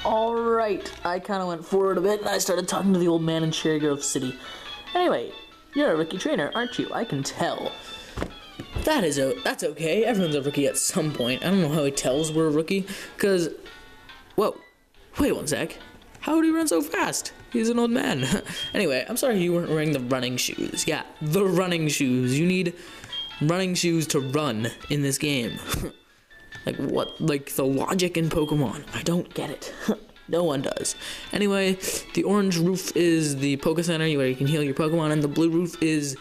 Alright, I kind of went forward a bit and I started talking to the old man in Cherry Grove City. Anyway, you're a rookie trainer, aren't you? I can tell. That's okay. Everyone's a rookie at some point. I don't know how he tells we're a rookie, because... Whoa. Wait one sec. How would he run so fast? He's an old man. Anyway, I'm sorry you weren't wearing the running shoes. Yeah, the running shoes. You need running shoes to run in this game. Like, what? Like, the logic in Pokemon. I don't get it. No one does. Anyway, the orange roof is the Poke Center, where you can heal your Pokemon, and the blue roof is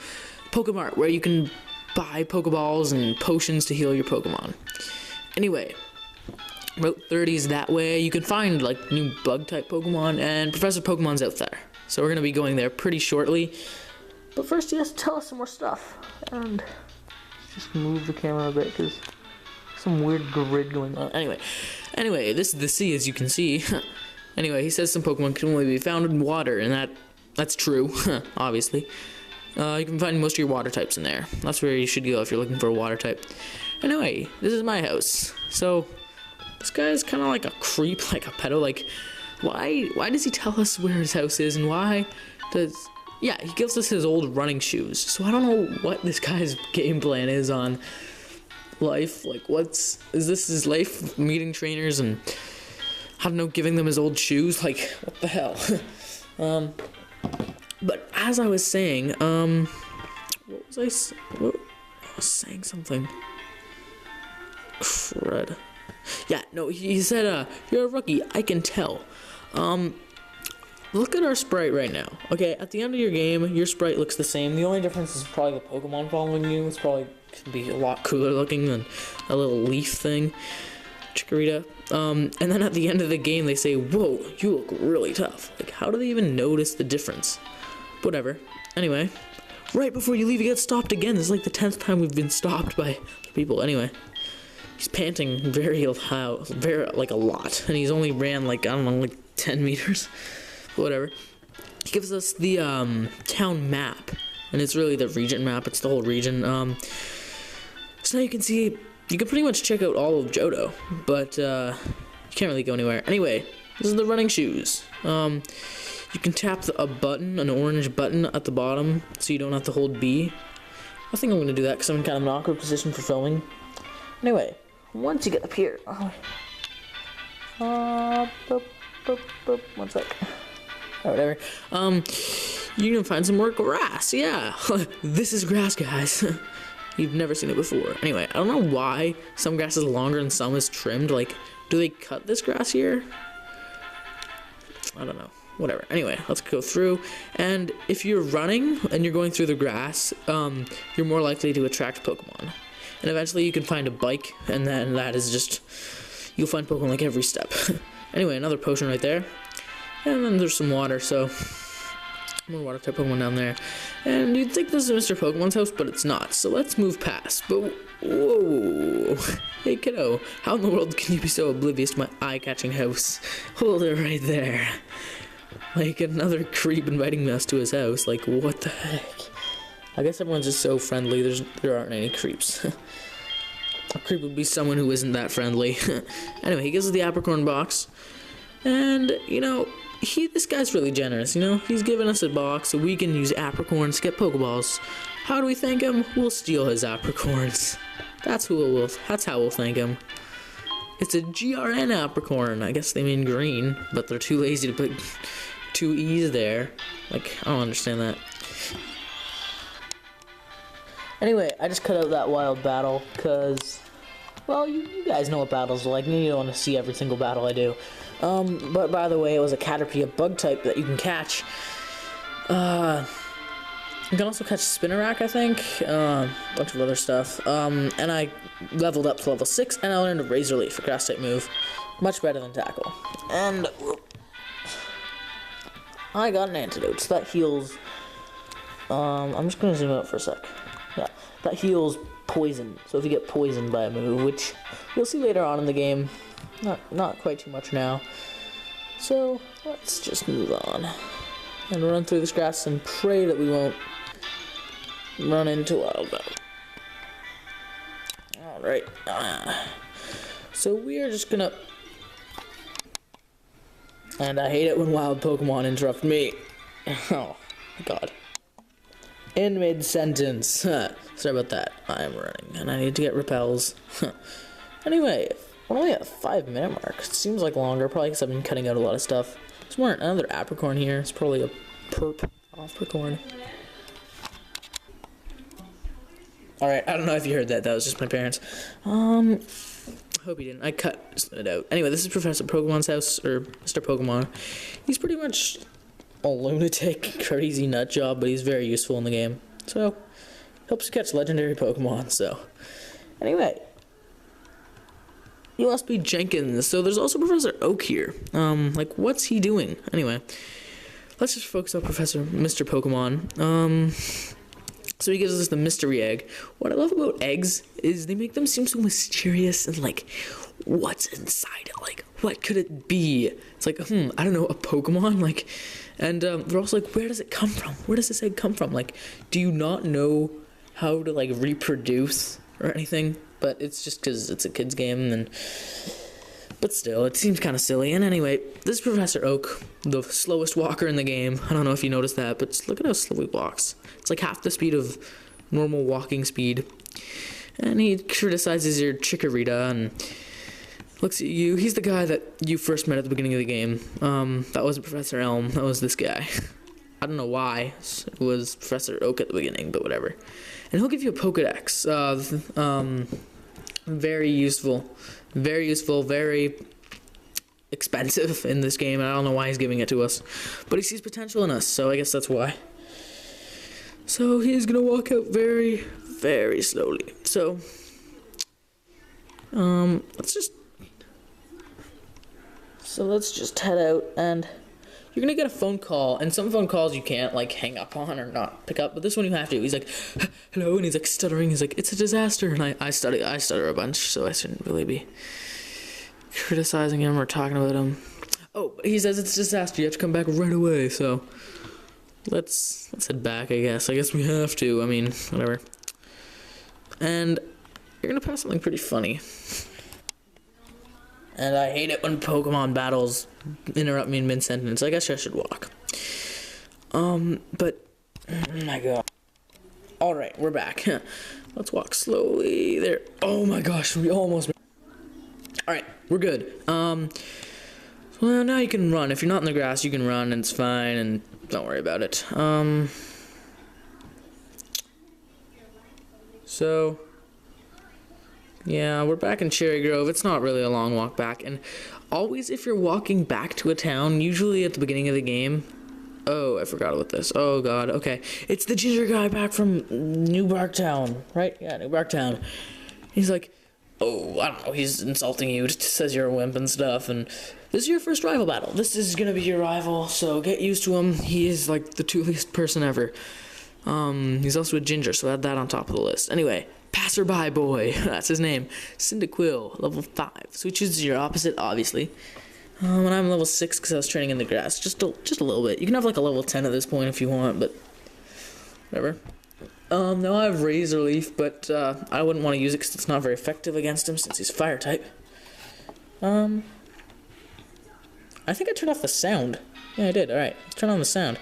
Pokemart, where you can buy Pokeballs and potions to heal your Pokemon. Anyway, Route 30 is that way. You can find, like, new bug-type Pokemon, and Professor Pokemon's out there. So we're going to be going there pretty shortly. But first, he has to tell us some more stuff. And just move the camera a bit, because some weird grid going on. Anyway, this is the sea, as you can see. Anyway, he says some Pokemon can only be found in water, and that's true, obviously. You can find most of your water types in there. That's where you should go if you're looking for a water type. Anyway, this is my house. So, this guy's kind of like a creep, like a pedo. Like, why does he tell us where his house is, and why does... Yeah, he gives us his old running shoes. So I don't know what this guy's game plan is on life. Like, is this his life, meeting trainers and, I don't know, giving them his old shoes? Like, what the hell? But as I was saying, what was I saying something. Crud. Yeah, no, he said, you're a rookie, I can tell. Look at our sprite right now. Okay, at the end of your game, your sprite looks the same. The only difference is probably the Pokemon following you. It's probably could be a lot cooler looking than a little leaf thing. Chikorita. And then at the end of the game, they say, whoa, you look really tough. Like, how do they even notice the difference? Whatever. Anyway, right before you leave, you get stopped again. This is like the 10th time we've been stopped by people. Anyway, he's panting very loud, like a lot. And he's only ran like, I don't know, like 10 meters. Whatever. He gives us the town map, and it's really the region map. It's the whole region. So now you can see, you can pretty much check out all of Johto, but you can't really go anywhere. Anyway, this is the running shoes. You can tap a button, an orange button at the bottom, so you don't have to hold B. I think I'm going to do that because I'm in kind of an awkward position for filming. Anyway, once you get up here, one sec. Or whatever. You can find some more grass. Yeah, this is grass, guys. You've never seen it before. Anyway, I don't know why some grass is longer and some is trimmed. Like, do they cut this grass here? I don't know. Whatever. Anyway, let's go through. And if you're running and you're going through the grass, you're more likely to attract Pokemon. And eventually you can find a bike, and then that is just... You'll find Pokemon like every step. Anyway, another potion right there. And then there's some water, so more water type Pokemon down there. And you'd think this is Mr. Pokemon's house, but it's not. So let's move past. But whoa, hey kiddo, how in the world can you be so oblivious to my eye-catching house? Hold it right there. Like another creep inviting us to his house. Like, what the heck? I guess everyone's just so friendly. There aren't any creeps. A creep would be someone who isn't that friendly. Anyway, he gives us the Apricorn box, and you know. This guy's really generous, you know? He's given us a box so we can use Apricorns to get Pokeballs. How do we thank him? We'll steal his Apricorns. That's how we'll thank him. It's a GRN Apricorn. I guess they mean green, but they're too lazy to put 2 E's there. Like, I don't understand that. Anyway, I just cut out that wild battle, because, well, you guys know what battles are like. You don't want to see every single battle I do. But by the way, it was a Caterpie, a bug type that you can catch. You can also catch Spinnerack, I think. A bunch of other stuff. And I leveled up to level 6, and I learned a Razor Leaf, a grass type move. Much better than Tackle. And I got an antidote, so that heals. I'm just gonna zoom out for a sec. Yeah, that heals poison. So if you get poisoned by a move, which you'll see later on in the game. Not quite too much now. So let's just move on and run through this grass and pray that we won't run into Wildbout. Alright. So we are just gonna And I hate it when wild Pokemon interrupt me. Oh, God. In mid-sentence. Sorry about that. I am running, and I need to get repels. Anyway, we're only at a 5-minute mark. It seems like longer, probably because I've been cutting out a lot of stuff. There's more another apricorn here. It's probably a perp apricorn. Alright, I don't know if you heard that. That was just my parents. Hope you didn't. I split it out. Anyway, this is Professor Pokemon's house, or Mr. Pokemon. He's pretty much a lunatic, crazy nut job, but he's very useful in the game. So, helps you catch legendary Pokemon, so. Anyway. He must be Jenkins. So there's also Professor Oak here. Like, what's he doing? Anyway. Let's just focus on Mr. Pokemon. So he gives us the mystery egg. What I love about eggs is they make them seem so mysterious and like, what's inside it? Like, what could it be? It's like, I don't know, a Pokemon? Like, and they're also like, where does it come from? Where does this egg come from? Like, do you not know how to like reproduce or anything? But it's just because it's a kid's game, but still, it seems kind of silly. And anyway, this is Professor Oak, the slowest walker in the game. I don't know if you noticed that, but look at how slow he walks. It's like half the speed of normal walking speed. And he criticizes your Chikorita and looks at you. He's the guy that you first met at the beginning of the game. That wasn't Professor Elm. That was this guy. I don't know why it was Professor Oak at the beginning, but whatever. And he'll give you a Pokedex. Very useful. Very useful. Very expensive in this game. I don't know why he's giving it to us. But he sees potential in us, so I guess that's why. So he's going to walk out very, very slowly. So, let's just head out, and you're going to get a phone call, and some phone calls you can't, like, hang up on or not pick up, but this one you have to. He's like, hello, and he's, like, stuttering. He's like, it's a disaster, and I stutter a bunch, so I shouldn't really be criticizing him or talking about him. Oh, he says it's a disaster. You have to come back right away, so let's head back, I guess. I guess we have to. I mean, whatever. And you're going to pass something pretty funny. And I hate it when Pokemon battles interrupt me in mid-sentence. I guess I should walk. But, oh my god. Alright, we're back. Let's walk slowly there. Oh my gosh, we almost... Alright, we're good. Well, now you can run. If you're not in the grass, you can run, and it's fine, and don't worry about it. So... yeah, we're back in Cherry Grove. It's not really a long walk back. And always if you're walking back to a town, usually at the beginning of the game... oh, I forgot about this. Oh, God. Okay. It's the ginger guy back from New Barktown, right? Yeah, New Barktown. He's like, oh, I don't know. He's insulting you. Says you're a wimp and stuff. And this is your first rival battle. This is going to be your rival, so get used to him. He is, like, the tooliest person ever. He's also a ginger, so add that on top of the list. Anyway... Passerby Boy, that's his name. Cyndaquil, level 5. So he chooses your opposite, obviously. And I'm level 6 because I was training in the grass. Just a little bit. You can have like a level 10 at this point if you want, but whatever. Now I have Razor Leaf, but I wouldn't want to use it because it's not very effective against him since he's fire type. I think I turned off the sound. Yeah, I did. Alright, let's turn on the sound.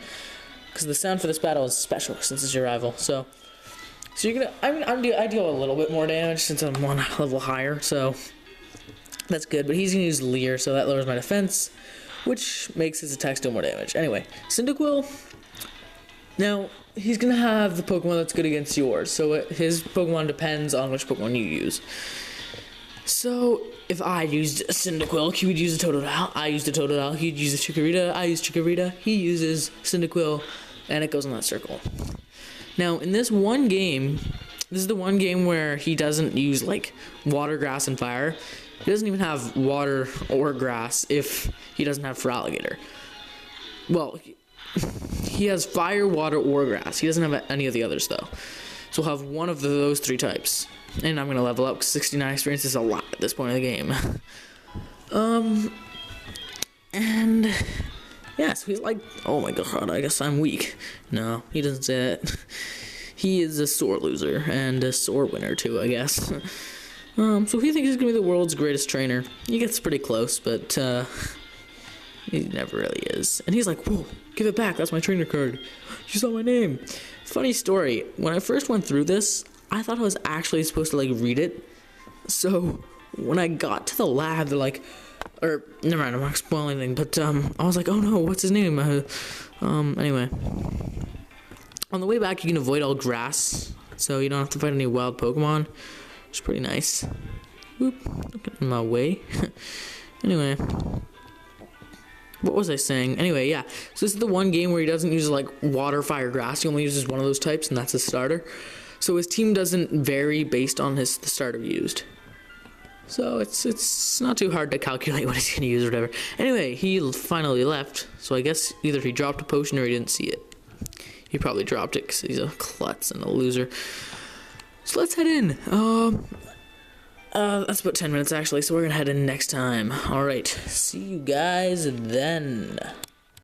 Because the sound for this battle is special since it's your rival, so... so you're gonna, I deal a little bit more damage since I'm one level higher, so that's good. But he's gonna use Leer, so that lowers my defense, which makes his attacks do more damage. Anyway, Cyndaquil, now he's gonna have the Pokemon that's good against yours, so his Pokemon depends on which Pokemon you use. So if I used Cyndaquil, he would use a Totodile. I used a Totodile. He'd use a Chikorita. I use Chikorita. He uses Cyndaquil, and it goes in that circle. Now, in this one game, this is the one game where he doesn't use, like, water, grass, and fire. He doesn't even have water or grass if he doesn't have Feraligatr. Well, he has fire, water, or grass. He doesn't have any of the others, though. So he'll have one of those 3 types. And I'm going to level up, because 69 experience is a lot at this point in the game. And... yeah, so he's like, oh my god, I guess I'm weak. No, he doesn't say that. He is a sore loser, and a sore winner too, I guess. So he thinks he's gonna be the world's greatest trainer. He gets pretty close, but, He never really is. And he's like, whoa, give it back. That's my trainer card. You saw my name. Funny story. When I first went through this, I thought I was actually supposed to, like, read it. So when I got to the lab, they're like, or never mind, I'm not spoiling anything, but I was like, oh no, what's his name? Anyway, on the way back, you can avoid all grass, so you don't have to fight any wild Pokemon, which is pretty nice. Whoop, don't get in my way. Anyway, what was I saying? Anyway, yeah, so this is the one game where he doesn't use, like, water, fire, grass. He only uses one of those types, and that's his starter. So his team doesn't vary based on the starter used. So it's not too hard to calculate what he's going to use or whatever. Anyway, he finally left. So I guess either he dropped a potion or he didn't see it. He probably dropped it because he's a klutz and a loser. So let's head in. That's about 10 minutes actually. So we're going to head in next time. Alright, see you guys then.